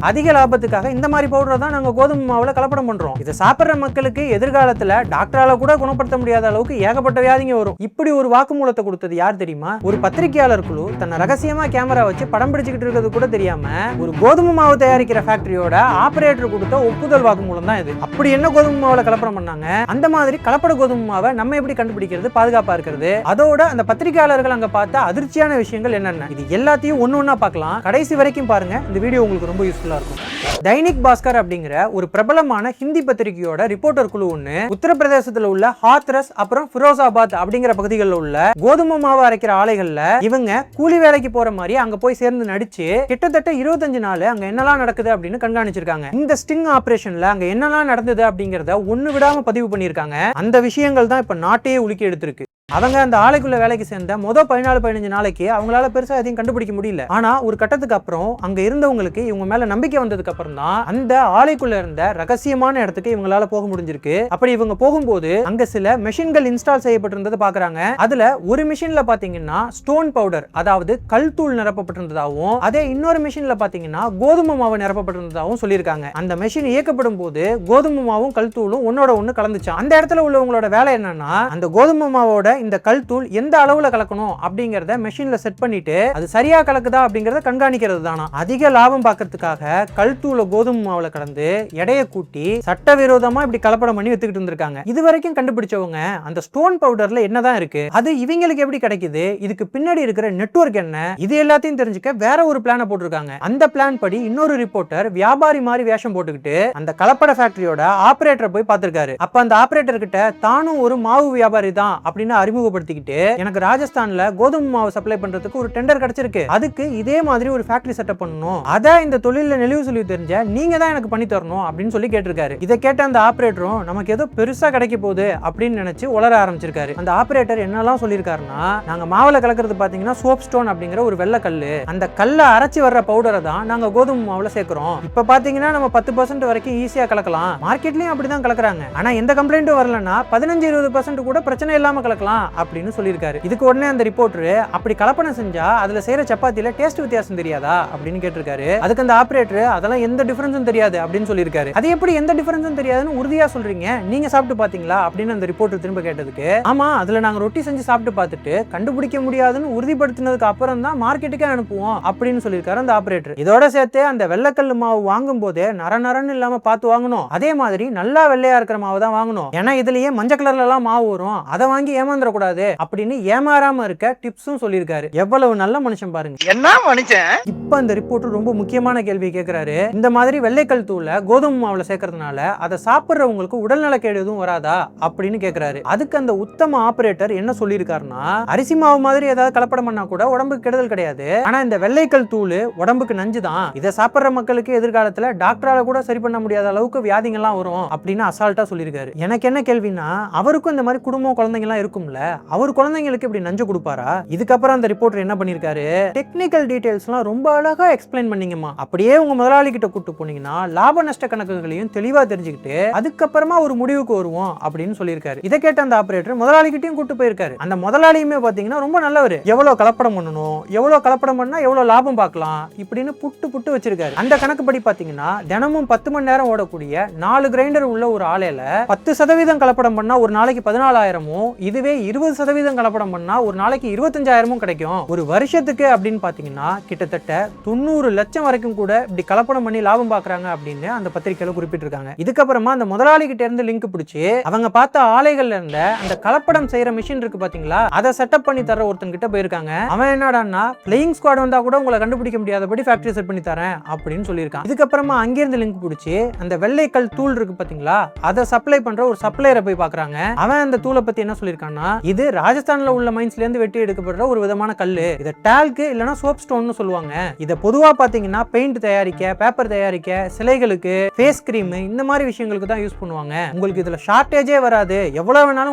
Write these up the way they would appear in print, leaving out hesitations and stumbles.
அதிக லாபத்துக்காக இந்த மாதிரி பவுடரை தான் நாங்க கோதுமை மாவுல கலப்படம் பண்றோம். இதை சாப்பிடுற மக்களுக்கு எதிர்காலத்துல டாக்டரால கூட குணப்படுத்த முடியாத அளவுக்கு ஏகப்பட்ட வியாதிங்க வரும். இப்படி ஒரு வாக்குமூலத்தை கொடுத்தது யார் தெரியுமா? ஒரு பத்திரிகையாளர் குழு தன்னை ரகசியமா கேமரா வச்சு படம் பிடிச்சிட்டு இருக்கிறது கூட தெரியாம ஒரு கோதுமை மாவு தயாரிக்கிற ஃபேக்டரியோட ஆபரேட்டர் கொடுத்த ஒப்புதல் வாக்குமூலம் தான் இது. அப்படி என்ன கோதுமை மாவுல கலப்படம் பண்ணாங்க? அந்த மாதிரி கலப்பட கோதுமை மாவை நம்ம எப்படி கண்டுபிடிக்கிறது, பாதுகாப்பா இருக்கிறது, அதோட அந்த பத்திரிகையாளர்கள் அங்க பார்த்த அதிர்ச்சியான விஷயங்கள் என்னென்ன, இது எல்லாத்தையும் ஒன்னு ஒன்னா பார்க்கலாம். கடைசி வரைக்கும் பாருங்க. இந்த வீடியோ உங்களுக்கு ரொம்ப யூஸ்ஃபுல்லா இருக்கும். தைனிக் பாஸ்கர் அப்படிங்கிற ஒரு பிரபலமான ஹிந்தி பத்திரிகையோட ரிப்போர்ட்டர் குழு ஒண்ணு உத்தரப்பிரதேசத்துல உள்ள ஹாத்ரஸ் அப்புறம் ஃபிரோசாபாத் அப்படிங்கிற பகுதிகளில் உள்ள கோதுமை மாவு அரைக்கிற ஆலைகள்ல இவங்க கூலி வேலைக்கு போற மாதிரி அங்க போய் சேர்ந்து நடிச்சு கிட்டத்தட்ட 25 நாள் அங்க என்னெல்லாம் நடக்குது அப்படின்னு கண்காணிச்சிருக்காங்க. இந்த ஸ்டிங் ஆபரேஷன்ல அங்க என்னெல்லாம் நடந்தது அப்படிங்கறத ஒண்ணு விடாம பதிவு பண்ணிருக்காங்க. அந்த விஷயங்கள் தான் இப்ப நாட்டையே உலுக்கி எடுத்திருக்கு. அவங்க அந்த ஆலைக்குள்ள வேலைக்கு சேர்ந்த மொதல் 14-15 நாளைக்கு அவங்களால பெருசா எதையும் கண்டுபிடிக்க முடியல. ஆனா ஒரு கட்டத்துக்கு அப்புறம் அங்க இருந்தவங்களுக்கு இவங்க மேல நம்பிக்கை வந்ததுக்கு அப்புறம் தான் அந்த ஆலைக்குள்ள இருந்த ரகசியமான இடத்துக்கு இவங்களால போக முடிஞ்சிருக்கு. அப்படி இவங்க போகும்போது அங்க சில மெஷின்கள் இன்ஸ்டால் செய்யப்பட்டிருந்ததை பாக்குறாங்க. அதுல ஒரு மிஷின்ல பாத்தீங்கன்னா ஸ்டோன் பவுடர், அதாவது கல் தூள் நிரப்பப்பட்டிருந்ததாகவும், அதே இன்னொரு மிஷின்ல பாத்தீங்கன்னா கோதுமை மாவு நிரப்பப்பட்டிருந்ததாகவும் சொல்லியிருக்காங்க. அந்த மெஷின் இயக்கப்படும் போது கோதுமை மாவும் கல் தூளும் ஒன்னோட ஒண்ணு கலந்துச்சு. அந்த இடத்துல உள்ளவங்களோட வேலை என்னன்னா அந்த கோதுமை மாவோட இந்த கல் தூள் எந்த அளவுல கலக்கணும் அப்படிங்கறத மெஷின்ல செட் பண்ணிட்டு அது சரியா கலக்குதா அப்படிங்கறத கண்காணிக்கிறது தானா. அதிக லாபம் பார்க்கறதுக்காக கல் தூள கோதுமை மாவுல கலந்து எடையை கூட்டி சட்டவிரோதமா இப்படி கலப்படம் பண்ணி வித்துக்கிட்டு இருந்திருக்காங்க. இது வரைக்கும் கண்டுபிடிச்சவங்க அந்த ஸ்டோன் பவுடர்ல என்னதான் இருக்கு, அது இவங்களுக்கு எப்படி கிடைக்குது, இதுக்கு பின்னாடி இருக்கிற நெட்வொர்க் என்ன, இது எல்லாத்தையும் தெரிஞ்சுக்க வேற ஒரு பிளான போட்டிருக்காங்க. அந்த பிளான் படி இன்னொரு ரிப்போர்ட்டர் வியாபாரி மாதிரி வேஷம் போட்டுக்கிட்டு அந்த கலப்பட ஃபேக்டரியோட ஆபரேட்டரை போய் பார்த்திருக்காரு. அப்ப அந்த ஆபரேட்டர் கிட்ட தானும் ஒரு மாவு வியாபாரி தான் அப்படின்னு அறிமுகப்படுத்திக்கிட்டு, எனக்கு ராஜஸ்தான்ல கோதுமை மாவு சப்ளை பண்றதுக்கு ஒரு டெண்டர் கிடைச்சிருக்கு, அதுக்கு இதே மாதிரி ஒரு ஃபேக்டரி செட்டப் பண்ணணும், அத இந்த தொழில நெளிவு சொல்லி தெரிஞ்ச நீங்க தான் எனக்கு பண்ணி தரணும் அப்படின்னு சொல்லி கேட்டிருக்காரு. இதை கேட்ட அந்த ஆபரேட்டரும் நமக்கு ஏதோ பெருசா கிடைக்க போகுது அப்படின்னு நினைச்சு உளர ஆரம்பிச்சிருக்காரு. அந்த ஆபரேட்டர் என்னெல்லாம் சொல்லியிருக்காருன்னா, நாங்க மாவுல கலக்கிறது பாத்தீங்கன்னா சோப் ஸ்டோன் அப்படிங்கிற ஒரு வெள்ளை கல்லு, அந்த கல்லை அரைச்சி வர்ற பவுடரை தான் நாங்க கோதுமை மாவுல சேர்க்கிறோம். இப்ப பாத்தீங்கன்னா நம்ம 10% வரைக்கும் ஈஸியா கலக்கலாம், மார்க்கெட்லயும் அப்படிதான் கலக்குறாங்க, ஆனா எந்த கம்ப்ளைண்ட்டும் வரலன்னா 15-20% கூட பிரச்சனை இல்லாம கலக்கலாம் அப்படின்னு சொல்லியிருக்காரு. இதுக்கு உடனே அந்த ரிப்போர்ட்டர், அப்படி கலப்படம் செஞ்சா அதுல செய்யற சப்பாத்தில டேஸ்ட் வித்தியாசம் தெரியாதா அப்படின்னு கேட்டிருக்காரு. அதுக்கு அந்த ஆபரேட்டர், அதெல்லாம் எந்த டிஃபரன்ஸும் தெரியாது அப்படின்னு சொல்லியிருக்காரு. அது எப்படி எந்த டிஃபரன்ஸும் தெரியாதுன்னு உறுதியா சொல்றீங்க, நீங்க சாப்பிட்டு பாத்தீங்களா அப்படின்னு அந்த ரிப்போர்ட்டர் திரும்ப கேட்டதுக்கு, ஆமா அதுல நாங்க ரொட்டி செஞ்சு சாப்பிட்டு பார்த்துட்டு கண்டுபிடிக்க முடியாதுன்னு உறுதிப்படுத்தினதுக்கு அப்புறம் தான் மார்க்கெட்டுக்கே அனுப்புவோம் அப்படின்னு சொல்லியிருக்காரு அந்த ஆபரேட்டர். இதோட சேர்த்து அந்த வெள்ளக்கல்லு மாவு வாங்கும் போதே நரன்னு இல்லாம பார்த்து வாங்கணும், அதே மாதிரி நல்லா வெள்ளையா இருக்கிற மாவு தான் வாங்கணும், ஏன்னா இதுலயே மஞ்சள் கலர்ல எல்லாம் மாவு வரும், அதை வாங்கி ஏமாந்துட கூடாது அப்படின்னு ஏமாறாம இருக்க டிப்ஸும் சொல்லியிருக்காரு. எவ்வளவு நல்ல மனுஷன் பாருங்க, என்ன மனுஷன். இப்ப அந்த ரிப்போர்ட்டர் ரொம்ப முக்கியமான கேள்வி கேட்கிறாரு. இந்த மாதிரி வெள்ளைக்கல் தூளை கோதுமை மாவுல சேர்க்கறதுனால அதை சாப்பிடுறவங்களுக்கு உடல்நலக்கேடு எதுவும் வராதா அப்படின்னு கேட்கிறாரு. அதுக்கு அந்த உத்தம ஆபரேட்டர் என்ன சொல்லியிருக்காருன்னா, அரிசி மாவு மாதிரி ஏதாவது கலப்படம் பண்ணா கூட உடம்புக்கு கெடுதல் கிடையாது, ஆனா இந்த வெள்ளைக்கல் தூள் உடம்புக்கு நஞ்சு தான், இதை சாப்பிடுற மக்களுக்கு எதிர்காலத்துல டாக்டரால கூட சரி பண்ண முடியாத அளவுக்கு வியாதிகள்லாம் வரும் அப்படின்னு அசால்ட்டா சொல்லியிருக்காரு. எனக்கு என்ன கேள்வினா, அவருக்கும் இந்த மாதிரி குடும்பம் குழந்தைங்க எல்லாம் இருக்கும்ல, அவர் குழந்தைங்களுக்கு இப்படி நஞ்சு கொடுப்பாரா? இதுக்கப்புறம் அந்த ரிப்போர்ட்டர் என்ன பண்ணிருக்காரு, டெக்னிக்கல் டீடைல்ஸ்லாம் ரொம்ப அழகா எக்ஸ்பிளைன் பண்ணீங்கம்மா, அப்படியே உங்க முதலாளி கிட்ட கூட்டு போனீங்கன்னா லாப நஷ்ட கணக்குகளையும் தெளிவா தெரிஞ்சுக்கிட்டு அதுக்கப்புறமா ஒரு முடிவுக்கு வருவோம் அப்படின்னு சொல்லியிருக்காரு. இதை கேட்ட அந்த ஆபரேட்டர் முதலாளி கிட்டையும் கூட்டு போயிருக்காரு. அந்த முதலாளியுமே பாத்தீங்கன்னா ரொம்ப நல்லவர், எவ்வளவு கலப்படம் பண்ணணும், எவ்வளவு கலப்படம் பண்ணா எவ்வளவு லாபம் பார்க்கலாம் இப்படின்னு புட்டு வச்சிருக்காரு. அந்த கணக்குப்படி பாத்தீங்கன்னா தினமும் 10 மணி நேரம் ஓடக்கூடிய 4 கிரைண்டர் உள்ள ஒரு ஆலையில 10% கலப்படம் பண்ணா ஒரு நாளைக்கு 14,000, இதுவே 20% கலப்படம் பண்ணா ஒரு நாளைக்கு 25,000 கிடைக்கும். ஒரு வருஷத்துக்கு அப்படின்னு பாத்தீங்கன்னா கிட்டத்தட்ட 90 லட்சம் வரைக்கும் கூட இப்படி கலப்படம் பண்ணி லாபம் பாக்குறாங்க அப்படின்னு அந்த பத்திரிகையில குறிப்பிட்டிருக்காங்க. இதுக்கப்புறமா அந்த முதலாளி கிட்ட இருந்து லிங்க் பிடிச்சி அவங்க பார்த்த ஆலைகள்ல இருந்த அந்த கலப்படம் செய்யற மிஷின் இருக்கு பாத்தீங்களா, அதை செட்டப் பண்ணி தர ஒருத்தன் கிட்ட போயிருக்காங்க. அவன் என்னடான்னா, பிளேயிங் ஸ்குவாட் வந்தா கூட உங்களை கண்டுபிடிக்க முடியாதபடி ஃபேக்டரி செட் பண்ணி தரேன் அப்படின்னு சொல்லியிருக்கான். இதுக்கப்புறமா அங்கிருந்து லிங்க் பிடிச்சி அந்த வெள்ளைக்கல் தூள் இருக்கு பாத்தீங்களா, அதை சப்ளை பண்ற ஒரு சப்ளையரை போய் பாக்குறாங்க. அவன் அந்த தூளை பத்தி என்ன சொல்லியிருக்கான்னா, இது ராஜஸ்தான்ல உள்ள மைன்ஸ்ல இருந்து வெட்டி எடுக்கப்படுற ஒரு விதமான கல்லு, இத டால்க் இல்லனா சோப் ஸ்டோன்னு சொல்லுவாங்க. இத பொதுவா பாத்தீங்கன்னா பெயிண்ட் தயாரிக்க, பேப்பர் தயாரிக்க, சிலைகளுக்கு, ஃபேஸ் கிரீம் இந்த மாதிரி விஷயங்களுக்கு தான் யூஸ் பண்ணுவாங்க. உங்களுக்கு இதுல ஷார்ட்டேஜே வராது, எவ்வளவு வேணாலும்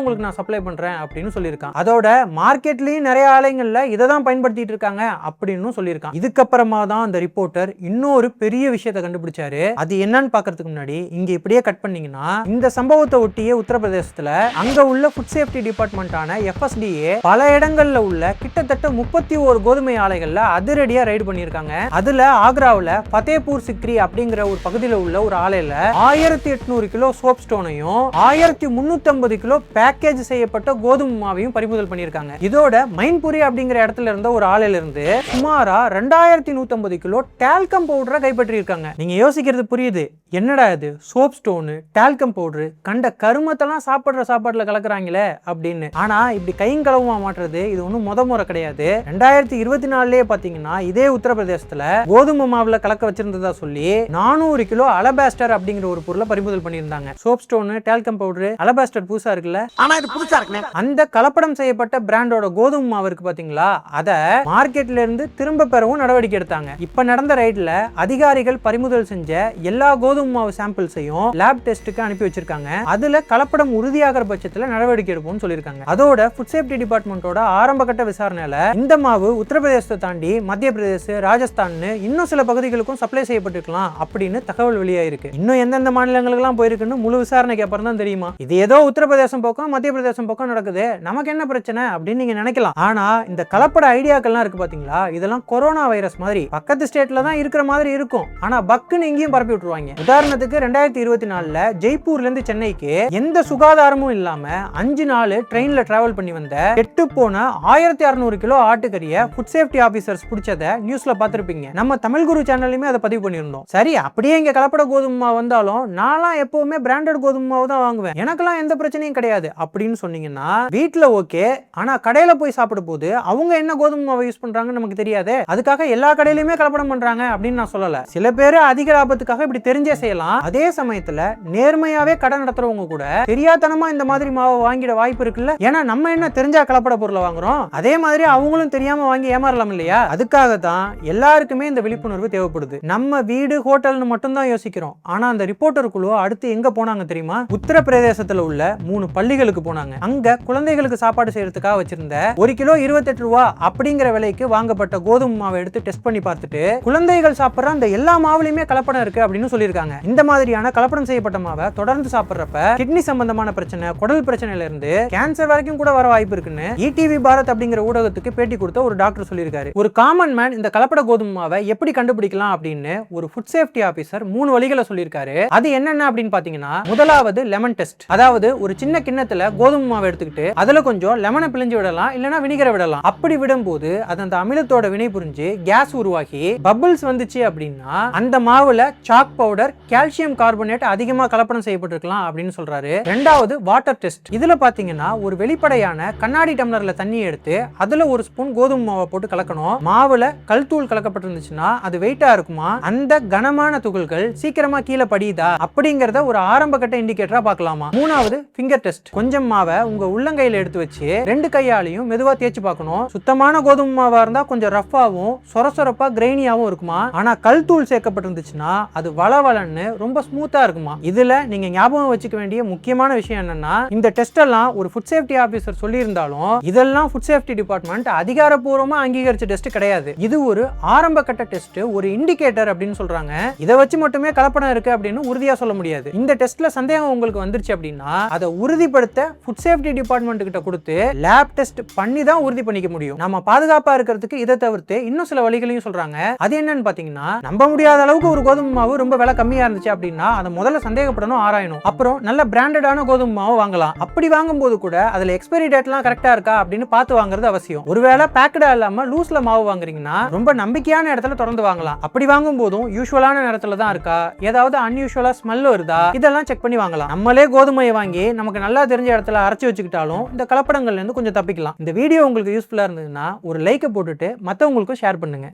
உங்களுக்கு நான் சப்ளை பண்றேன் அப்படின்னு சொல்லியிருக்கான். அதோட மார்க்கெட்லயும் நிறைய ஆலைகள்ல இதை தான் பயன்படுத்திட்டு இருக்காங்க அப்படின்னு சொல்லியிருக்கான். இதுக்கப்புறமா தான் அந்த ரிப்போர்ட்டர் இன்னொரு பெரிய விஷயத்தை கண்டுபிடிச்சாரு. அது என்னன்னு பாக்குறதுக்கு முன்னாடி இங்க இப்படியே கட் பண்ணீங்கன்னா, இந்த சம்பவத்தை ஒட்டியே உத்தரப்பிரதேசத்துல அங்க உள்ள ஃபுட் சேஃப்டி டிபார்ட்மெண்ட் டிபார்ட்மெண்டான FSDA பல இடங்கள்ல உள்ள கிட்டத்தட்ட 31 கோதுமை ஆலைகள்ல அதிரடியா ரைடு பண்ணியிருக்காங்க. அதுல ஆக்ராவில் ஃபதேபூர் சிக்ரி அப்படிங்கிற ஒரு பகுதியில் உள்ள ஒரு ஆலையில 1800 கிலோ சோப் ஸ்டோனையும் 1350 கிலோ பேக்கேஜ் செய்யப்பட்ட கோதுமை மாவையும் பறிமுதல் பண்ணியிருக்காங்க. இதோட மைன்புரி அப்படிங்கிற இடத்துல இருந்த ஒரு ஆலையில இருந்து சுமாரா 2150 கிலோ டால்கம் பவுடரை கைப்பற்றி இருக்காங்க. நீங்க யோசிக்கிறது புரியுது, என்னடா இது சோப் ஸ்டோனு டால்கம் பவுடர் கண்ட கருமத்தெல்லாம் சாப்பிடுற சாப்பாடுல கலக்குறாங்களே அப்படின்னு. ஆனா இப்படி கைங்கலவமா மாற்றுறது இது ஒன்றும் முறை கிடையாது. 2024 பாத்தீங்கன்னா இதே உத்தரப்பிரதேசத்துல கோதுமை மாவுல கலக்க வச்சிருந்ததா சொல்லி 400 கிலோ அலபாஸ்டர் அப்படிங்கிற ஒரு பொருளை பறிமுதல் பண்ணியிருந்தாங்க. Soap stone talcum powder alabaster புதுசா இருக்குல்ல, ஆனா இது புதுசா இருக்கு. அந்த கலப்படம் செய்யப்பட்ட பிராண்டோட கோதுமை மாவு இருக்கு பாத்தீங்களா, அத மார்க்கெட்ல இருந்து திரும்ப பெறவும் நடவடிக்கை எடுத்தாங்க. இப்ப நடந்த ரைட்ல அதிகாரிகள் பறிமுதல் செஞ்ச எல்லா கோதுமை மாவு சாம்பிள்ஸையும் லேப் டெஸ்ட்டுக்கு அனுப்பி வச்சிருக்காங்க. அதுல கலப்படம் உறுதியாகிற பட்சத்துல நடவடிக்கை எடுப்போம்னு சொல்லியிருக்காங்க. அதோட ஃபுட் சேஃப்டி டிபார்ட்மெண்டோட ஆரம்ப கட்ட விசாரணையில இந்த மாவு உத்தரப்பிரதேசத்தை தாண்டி மத்திய பிரதேச, ராஜஸ்தான் இன்னும் சில பகுதிகளுக்கும் சப்ளை செய்யப்பட்டிருக்கலாம் அப்படின்னு தகவல் வெளியாயிருக்கு. இன்னும் எந்தெந்த மாநிலங்களுக்கு எல்லாம் போயிருக்குன்னு முழு விசாரணைக்கு அப்புறம் தான் தெரியுமா. இது ஏதோ உத்தரப்பிரதேசம் பக்கம் மத்திய பிரதேசம் பக்கம் நடக்குது, நமக்கு என்ன பிரச்சனை அப்படின்னு நீங்க நினைக்கலாம். ஆனா இந்த கலப்பட ஐடியாக்கள்லாம் இருக்கு பாத்தீங்களா, இதெல்லாம் கொரோனா வைரஸ் மாதிரி பக்கத்து ஸ்டேட்ல தான் இருக்கிற மாதிரி இருக்கும், ஆனா பக்குன்னு இங்கேயும் பரப்பி விட்டுருவாங்க. உதாரணத்துக்கு 2024 ஜெய்ப்பூர்ல இருந்து சென்னைக்கு எந்த சுகாதாரமும் இல்லாம 5 நாள் ட்ரெயின்ல டிராவல் பண்ணி வந்த கெட்டு போன 1600 கிலோ ஆட்டுக்கறியை ஃபுட் சேஃப்டி ஆபீசர்ஸ் பிடிச்சத நியூஸ்ல பார்த்திருப்பீங்க. நம்ம தமிழ் குரு சேனல்லையுமே அதை பதிவு பண்ணியிருந்தோம். சரி, அப்படியே இங்க கலப்பட கோதுமை மாவு வந்தாலும் நான்லாம் எப்பவுமே பிராண்டட் கோதுமை மாவு தான் வாங்குவேன், எனக்கெல்லாம் எந்த பிரச்சனையும் கிடையாது அப்படின்னு சொன்னீங்கன்னா வீட்டுல ஓகே, ஆனா கடையில போய் சாப்பிடும் போது அவங்க என்ன கோதுமை மாவை யூஸ் பண்றாங்கன்னு நமக்கு தெரியாது. அதுக்காக எல்லா கடையிலுமே கலப்படம் பண்றாங்க அப்படின்னு நான் சொல்லல. சில பேர் அதிக லாபத்துக்காக இப்படி தெரிஞ்சே செய்யலாம். அதே சமயத்துல நேர்மையாவே கடை நடத்துறவங்க கூட தெரியாதனமா இந்த மாதிரி மாவை வாங்கிட வாய்ப்பு இருக்குல்ல. ஏன்னா நம்ம என்ன தெரிஞ்சா கலப்பட பொருளை வாங்குறோம், அதே மாதிரி அவங்களும் தெரியாம வாங்கி ஏமாறலாம் இல்லையா. அதுக்காக தான் எல்லாருக்குமே இந்த விழிப்புணர்வு தேவைப்படுது. நம்ம வீடு ஹோட்டல்னு மட்டும் தான் யோசிக்கிறோம், ஆனா அந்த ரிப்போர்ட்டர் குழு அடுத்து எங்க போனாங்க தெரியுமா? உத்தரப்பிரதேசத்துல உள்ள 3 பள்ளிகளுக்கு போனாங்க. அங்க குழந்தைகளுக்கு சாப்பாடு செய்யறதுக்காக வச்சிருந்த 1 கிலோ 28 ரூபா அப்படிங்கிற விலைக்கு வாங்கப்பட்ட கோதுமை மாவை எடுத்து டெஸ்ட் பண்ணி பார்த்துட்டு குழந்தைகள் சாப்பிடுற அந்த எல்லா மாவுலயுமே கலப்படம் இருக்கு அப்படின்னு சொல்லியிருக்காங்க. இந்த மாதிரியான கலப்படம் செய்யப்பட்ட மாவை தொடர்ந்து சாப்பிடுறப்ப கிட்னி சம்பந்தமான பிரச்சனை, குடல் பிரச்சனையில இருந்து கேன்சர் வரைக்கும் கூட வர வாய்ப்பு இருக்குன்னு ETV பாரத் அப்படிங்கிற ஊடகத்துக்கு பேட்டி கொடுத்த ஒரு டாக்டர் சொல்லியிருக்காரு. ஒரு காமன் மேன் இந்த கலப்பட கோதுமை மாவை எப்படி கண்டுபிடிக்கலாம் அப்படின்னு ஒரு ஃபுட் சேஃப்டி ஆபீசர் 3 வழிகளை சொல்லியிருக்காரு. அது என்னென்ன அப்படின்னு பாத்தீங்கன்னா, முதலாவது லெமன் டெஸ்ட். அதாவது ஒரு சின்ன கிண்ணத்துல கோதுமை மாவை எடுத்துக்கிட்டு அதுல கொஞ்சம் லெமனை பிழிஞ்சு விடலாம், இல்லனா வினிகரை விடலாம். அப்படி விடும்போது அது அந்த அமிலத்தோட வினை புரிஞ்சு கேஸ் உருவாகி பபிள்ஸ் வந்துச்சு அப்படின்னா அந்த மாவுல சாக் பவுடர், கால்சியம் கார்பனேட் அதிகமா கலப்படம் செய்யப்பட்டிருக்கலாம் அப்படின்னு சொல்றாரு. ரெண்டாவது வாட்டர் டெஸ்ட். இதுல பாத்தீங்கன்னா ஒரு வெளிப்படையான கண்ணாடி டம்ளர்ல தண்ணி எடுத்து அதுல ஒரு ஸ்பூன் கோதுமை மாவை போட்டு கலக்கணும். மாவுல கல்தூள் கலக்கப்பட்டிருந்துச்சுன்னா அது வெயிட்டா இருக்குமா, அந்த கனமான துகள்கள் சீக்கிரமா கீழே படியுதா அப்படிங்கறத ஒரு ஆரம்ப கட்ட இண்டிகேட்டரா பார்க்கலாமா. மூணாவது ஃபிங்கர் டெஸ்ட். கொஞ்சம் மாவை உங்க உள்ளங்கையில எடுத்து வச்சு 2 கையாலையும் மெதுவா தேய்ச்சி பார்க்கணும். சுத்தமான கோதுமை மாவா இருந்தா கொஞ்சம் ரஃப்பாவும் சொரசொரப்பா கிரெயினியாவும் இருக்குமா, ஆனா கல்தூள் சேர்க்கப்பட்டிருந்துச்சுன்னா அது வளவளன்னு ரொம்ப ஸ்மூத்தா இருக்குமா. இதுல நீங்க ஞாபகம் வச்சுக்க வேண்டிய முக்கியமான விஷயம் என்னன்னா, இந்த டெஸ்ட் எல்லாம் ஒரு ஃபுட் சேஃப்டி ஆபீசர் சொல்லி இருந்தாலும் இதெல்லாம் ஃபுட் சேஃப்டி டிபார்ட்மெண்ட் அதிகாரப்பூர்வமா அங்கீகரிச்ச டெஸ்ட் கிடையாது. இது ஒரு ஆரம்ப கட்ட டெஸ்ட், ஒரு இண்டிகேட்டர் அப்படின்னு சொல்றாங்க. இதை வச்சு மட்டுமே கலப்படம் இருக்கு அப்படின்னு உறுதியா சொல்ல முடியாது. இந்த டெஸ்ட்ல சந்தேகம் உங்களுக்கு வந்துருச்சு அப்படின்னா அதை உறுதிப்படுத்த ஃபுட் சேஃப்டி டிபார்ட்மெண்ட் கிட்ட கொடுத்து லேப் டெஸ்ட் பண்ணி தான் உறுதி பண்ணிக்க முடியும். நம்ம பாதுகாப்பா இருக்கிறதுக்கு இதை தவிர்த்து இன்னும் சில வழிகளையும் சொல்றாங்க. அது என்னன்னு பாத்தீங்கன்னா, நம்ப முடியாத அளவுக்கு ஒரு கோதுமை மாவு ரொம்ப விலை கம்மியா இருந்துச்சு அப்படின்னா அதை முதல்ல சந்தேகப்படணும், ஆராயணும். அப்புறம் நல்ல பிராண்டடான கோதுமை மாவு வாங்கலாம். அப்படி வாங்கும்போது கூட அதுல எக்ஸ்பைரி டேட்லாம் கரெக்டா இருக்கா அப்படின்னு பார்த்து வாங்குறது அவசியம். ஒருவேளை பேக்கடா இல்லாம லூஸ்ல மாவு வாங்குறீங்கன்னா ரொம்ப நம்பிக்கையான இடத்துல திறந்து வாங்கலாம். அப்படி வாங்கும் போதும் யூசுவலான நேரத்துல தான் இருக்கா, ஏதாவது அன்யூசுவலா ஸ்மெல் வருதா, இதெல்லாம் செக் பண்ணி வாங்கலாம். நம்மளே கோதுமையை வாங்கி நமக்கு நல்லா தெரிஞ்ச இடத்துல அரைச்சு வச்சுக்கிட்டாலும் இந்த கலப்படங்கள்ல இருந்து கொஞ்சம் தப்பிக்கலாம். இந்த வீடியோ உங்களுக்கு யூஸ்ஃபுல்லா இருந்ததுன்னா ஒரு லைக் போட்டுட்டு மத்தவங்களுக்கும் ஷேர் பண்ணுங்க.